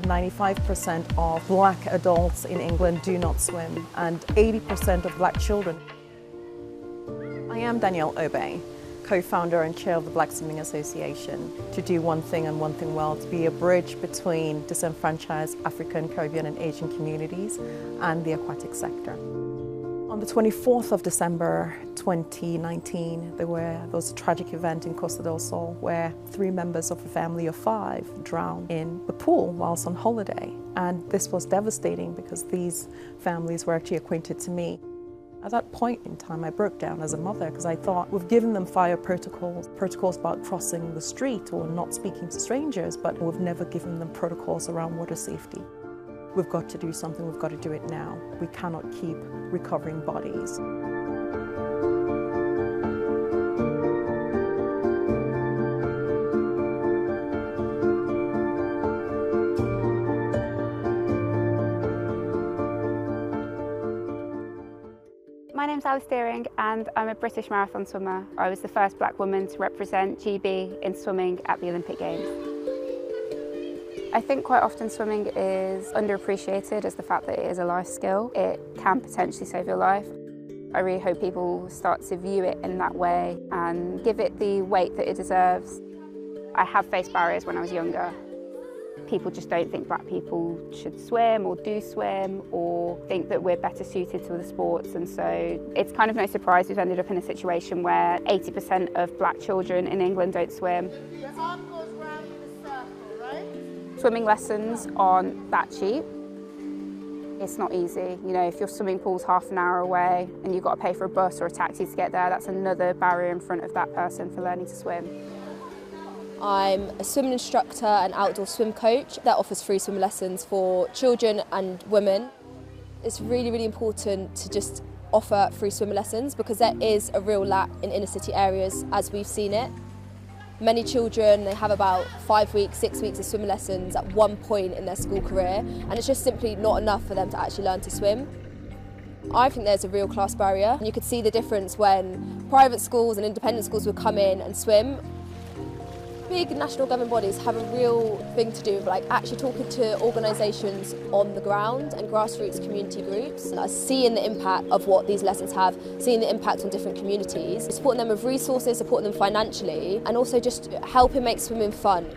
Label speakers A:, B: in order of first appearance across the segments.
A: 95% of black adults in England do not swim, and 80% of black children. I am Danielle Obey, co-founder and chair of the Black Swimming Association, to do one thing and one thing well, to be a bridge between disenfranchised African, Caribbean and Asian communities and the aquatic sector. On the 24th of December 2019, there was a tragic event in Costa del Sol where 3 members of a family of 5 drowned in the pool whilst on holiday. And this was devastating because these families were actually acquainted to me. At that point in time, I broke down as a mother because I thought, we've given them fire protocols about crossing the street or not speaking to strangers, but we've never given them protocols around water safety. We've got to do something, we've got to do it now. We cannot keep recovering bodies.
B: My name's Alice Deering and I'm a British marathon swimmer. I was the first black woman to represent GB in swimming at the Olympic Games. I think quite often swimming is underappreciated as the fact that it is a life skill. It can potentially save your life. I really hope people start to view it in that way and give it the weight that it deserves. I have faced barriers when I was younger. People just don't think black people should swim or do swim or think that we're better suited to the sports, and so it's kind of no surprise we've ended up in a situation where 80% of black children in England don't swim.
C: Your arm goes round in a circle, right?
B: Swimming lessons aren't that cheap. It's not easy. You know, if your swimming pool's half an hour away and you've got to pay for a bus or a taxi to get there, that's another barrier in front of that person for learning to swim.
D: I'm a swimming instructor and outdoor swim coach that offers free swim lessons for children and women. It's really, really important to just offer free swim lessons because there is a real lack in inner city areas as we've seen it. Many children, they have about 5 weeks, 6 weeks of swim lessons at one point in their school career, and it's just simply not enough for them to actually learn to swim. I think there's a real class barrier. You could see the difference when private schools and independent schools would come in and swim. Big national government bodies have a real thing to do with actually talking to organisations on the ground and grassroots community groups, and seeing the impact of what these lessons have, seeing the impact on different communities, supporting them with resources, supporting them financially, and also just helping make swimming fun.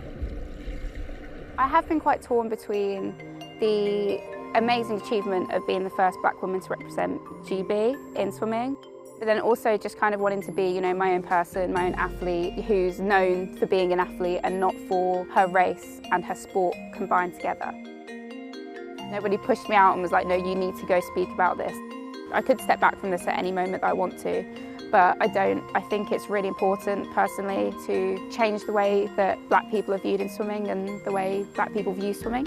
B: I have been quite torn between the amazing achievement of being the first black woman to represent GB in swimming, but then also just kind of wanting to be, you know, my own person, my own athlete who's known for being an athlete and not for her race and her sport combined together. Nobody pushed me out and was like, no, you need to go speak about this. I could step back from this at any moment that I want to, but I don't. I think it's really important personally to change the way that black people are viewed in swimming and the way black people view swimming.